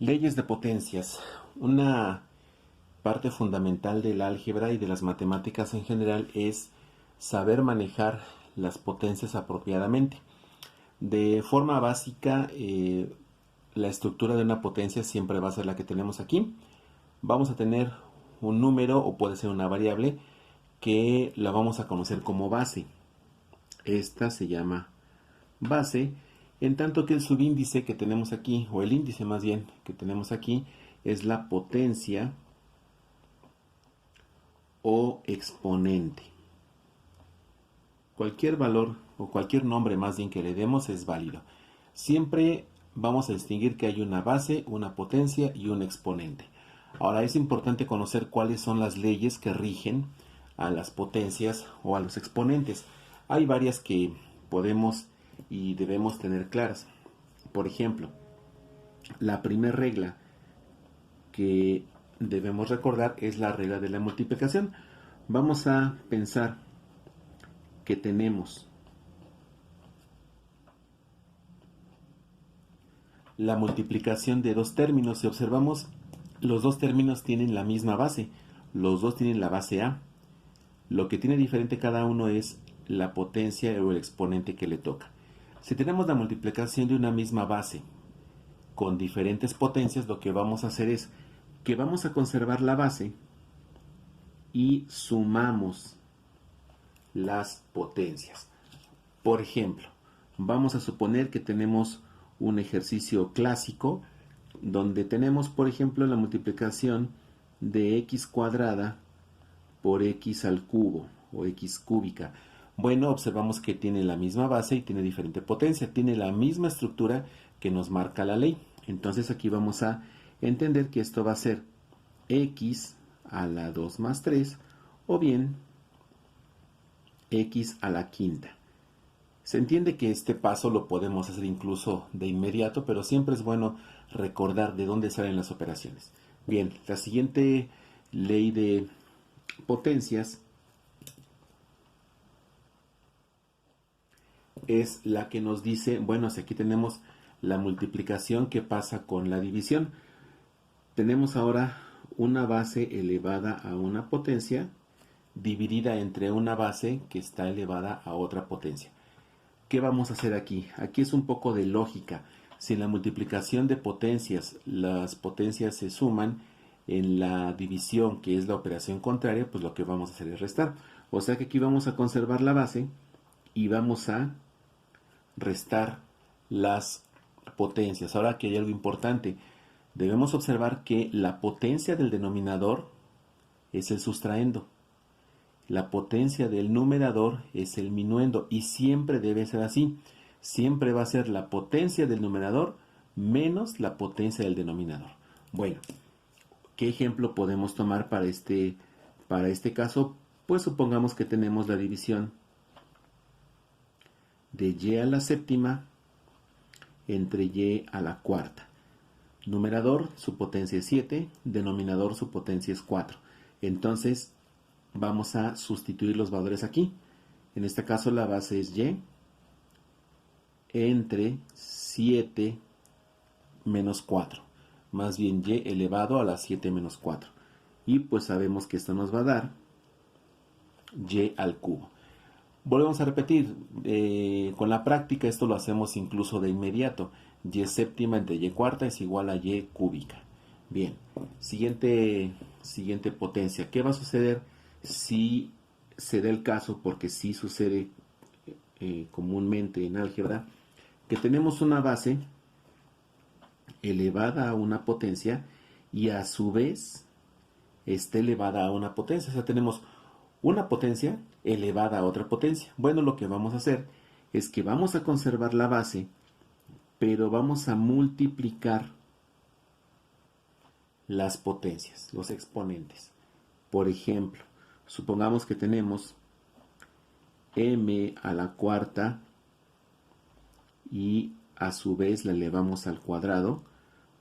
Leyes de potencias. Una parte fundamental del álgebra y de las matemáticas en general es saber manejar las potencias apropiadamente. De forma básica, la estructura de una potencia siempre va a ser la que tenemos aquí. Vamos a tener un número o puede ser una variable que la vamos a conocer como base. Esta se llama base, en tanto que el subíndice que tenemos aquí, o el índice más bien que tenemos aquí, es la potencia o exponente. Cualquier valor o cualquier nombre más bien que le demos es válido. Siempre vamos a distinguir que hay una base, una potencia y un exponente. Ahora es importante conocer cuáles son las leyes que rigen a las potencias o a los exponentes. Hay varias que podemos y debemos tener claras. Por ejemplo, la primera regla que debemos recordar es la regla de la multiplicación. Vamos a pensar que tenemos la multiplicación de dos términos. Si observamos, los dos términos tienen la misma base. Los dos tienen la base A. Lo que tiene diferente cada uno es la potencia o el exponente que le toca. Si tenemos la multiplicación de una misma base con diferentes potencias, lo que vamos a hacer es que vamos a conservar la base y sumamos las potencias. Por ejemplo, vamos a suponer que tenemos un ejercicio clásico donde tenemos, por ejemplo, la multiplicación de x cuadrada por x al cubo o x cúbica. Bueno, observamos que tiene la misma base y tiene diferente potencia, tiene la misma estructura que nos marca la ley. Entonces aquí vamos a entender que esto va a ser x a la 2 más 3 o bien x a la quinta. Se entiende que este paso lo podemos hacer incluso de inmediato, pero siempre es bueno recordar de dónde salen las operaciones. Bien, la siguiente ley de potencias es la que nos dice, bueno, si aquí tenemos la multiplicación que pasa con la división. Tenemos ahora una base elevada a una potencia dividida entre una base que está elevada a otra potencia. ¿Qué vamos a hacer aquí? Aquí es un poco de lógica. Si en la multiplicación de potencias las potencias se suman, en la división, que es la operación contraria, pues lo que vamos a hacer es restar. O sea que aquí vamos a conservar la base y vamos a restar las potencias. Ahora que hay algo importante, debemos observar que la potencia del denominador es el sustraendo. La potencia del numerador es el minuendo y siempre debe ser así. Siempre va a ser la potencia del numerador menos la potencia del denominador. Bueno, ¿qué ejemplo podemos tomar para este caso? Pues supongamos que tenemos la división de y a la séptima entre y a la cuarta. Numerador, su potencia es 7, denominador, su potencia es 4. Entonces, vamos a sustituir los valores aquí. En este caso, la base es y entre 7 menos 4. Más bien y elevado a la 7 menos 4. Y pues sabemos que esto nos va a dar y al cubo. Volvemos a repetir, con la práctica esto lo hacemos incluso de inmediato. Y séptima entre y cuarta es igual a y cúbica. Bien, siguiente potencia. ¿Qué va a suceder si se da el caso, porque sí sucede comúnmente en álgebra, que tenemos una base elevada a una potencia y a su vez está elevada a una potencia? O sea, tenemos una potencia elevada a otra potencia. Bueno, lo que vamos a hacer es que vamos a conservar la base, pero vamos a multiplicar las potencias, los exponentes. Por ejemplo, supongamos que tenemos m a la cuarta y a su vez la elevamos al cuadrado.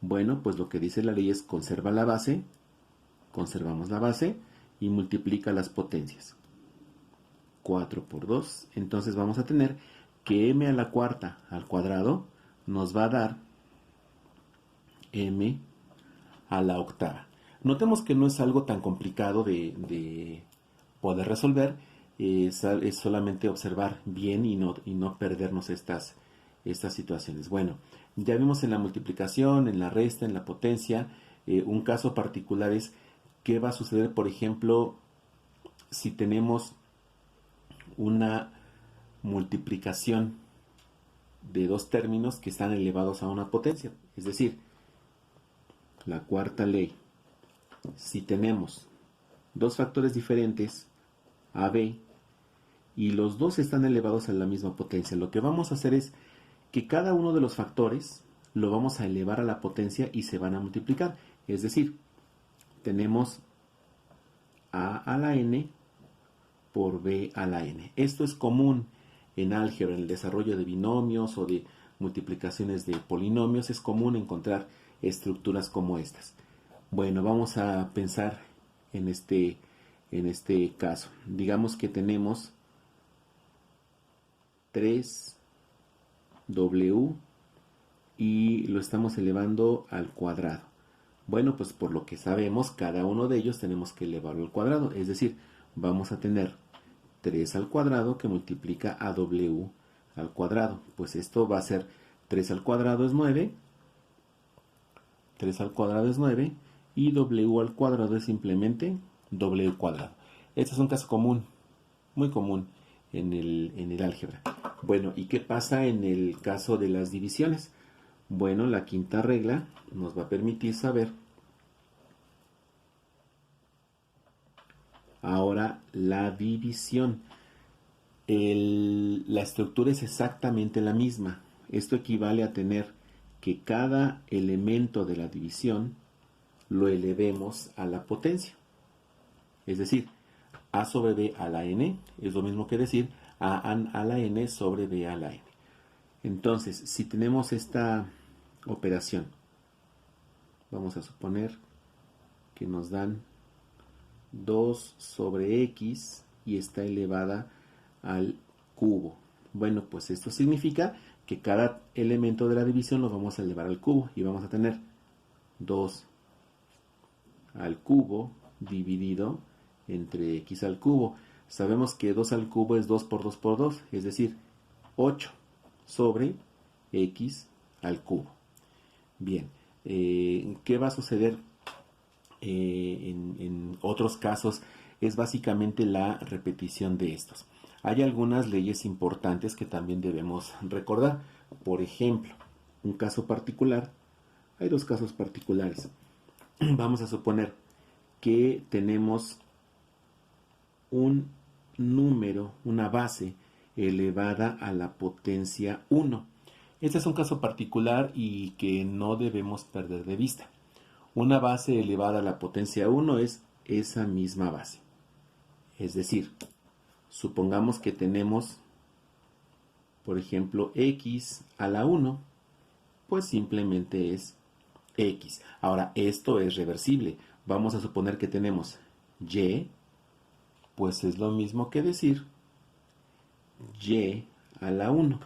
Bueno, pues lo que dice la ley es conserva la base, conservamos la base y multiplica las potencias. 4 por 2, entonces vamos a tener que m a la cuarta al cuadrado nos va a dar m a la octava. Notemos que no es algo tan complicado de poder resolver, es solamente observar bien y no perdernos estas situaciones. Bueno, ya vimos en la multiplicación, en la resta, en la potencia. Un caso particular es qué va a suceder, por ejemplo, si tenemos una multiplicación de dos términos que están elevados a una potencia. Es decir, la cuarta ley. Si tenemos dos factores diferentes, a, b, y los dos están elevados a la misma potencia, lo que vamos a hacer es que cada uno de los factores lo vamos a elevar a la potencia y se van a multiplicar. Es decir, tenemos a a la n por b a la n. Esto es común en álgebra, en el desarrollo de binomios o de multiplicaciones de polinomios. Es común encontrar estructuras como estas. Bueno, vamos a pensar en este caso. Digamos que tenemos 3w y lo estamos elevando al cuadrado. Bueno, pues por lo que sabemos, cada uno de ellos tenemos que elevarlo al cuadrado. Es decir, vamos a tener 3 al cuadrado que multiplica a w al cuadrado. Pues esto va a ser 3 al cuadrado es 9. 3 al cuadrado es 9. Y w al cuadrado es simplemente w cuadrado. Este es un caso común, muy común en el álgebra. Bueno, ¿y qué pasa en el caso de las divisiones? Bueno, la quinta regla nos va a permitir saber ahora la división. La estructura es exactamente la misma. Esto equivale a tener que cada elemento de la división lo elevemos a la potencia. Es decir, a sobre b a la n es lo mismo que decir a la n sobre b a la n. Entonces, si tenemos esta operación, vamos a suponer que nos dan 2 sobre x y está elevada al cubo. Bueno, pues esto significa que cada elemento de la división lo vamos a elevar al cubo y vamos a tener 2 al cubo dividido entre x al cubo. Sabemos que 2 al cubo es 2 por 2 por 2, es decir, 8 sobre x al cubo. Bien, ¿qué va a suceder en otros casos? Es básicamente la repetición de estos. Hay algunas leyes importantes que también debemos recordar. Por ejemplo, un caso particular, hay dos casos particulares. Vamos a suponer que tenemos un número, una base elevada a la potencia 1. Este es un caso particular y que no debemos perder de vista. Una base elevada a la potencia 1 es esa misma base. Es decir, supongamos que tenemos, por ejemplo, x a la 1, pues simplemente es x. Ahora, esto es reversible. Vamos a suponer que tenemos y, pues es lo mismo que decir y a la 1.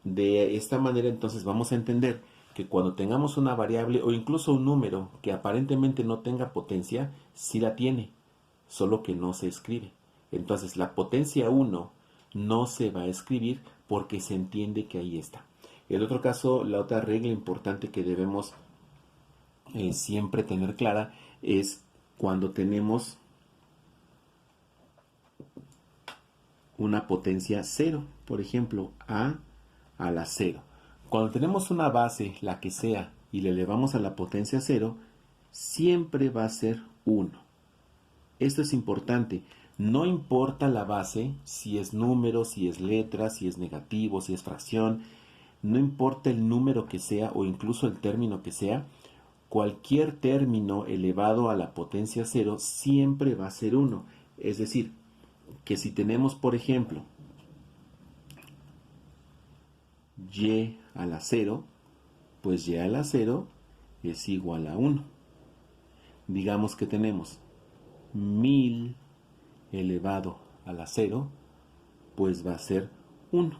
De esta manera, entonces, vamos a entender que cuando tengamos una variable o incluso un número que aparentemente no tenga potencia, sí la tiene, solo que no se escribe. Entonces, la potencia 1 no se va a escribir porque se entiende que ahí está. El otro caso, la otra regla importante que debemos siempre tener clara es cuando tenemos una potencia 0, por ejemplo, a la 0. Cuando tenemos una base, la que sea, y le elevamos a la potencia 0, siempre va a ser 1. Esto es importante. No importa la base, si es número, si es letra, si es negativo, si es fracción, no importa el número que sea o incluso el término que sea, cualquier término elevado a la potencia 0 siempre va a ser 1. Es decir, que si tenemos, por ejemplo, y a la 0, pues y a la 0 es igual a 1. Digamos que tenemos 1000 elevado a la 0, pues va a ser 1.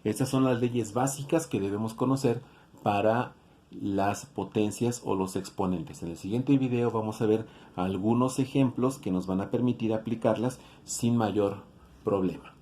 Estas son las leyes básicas que debemos conocer para las potencias o los exponentes. En el siguiente video vamos a ver algunos ejemplos que nos van a permitir aplicarlas sin mayor problema.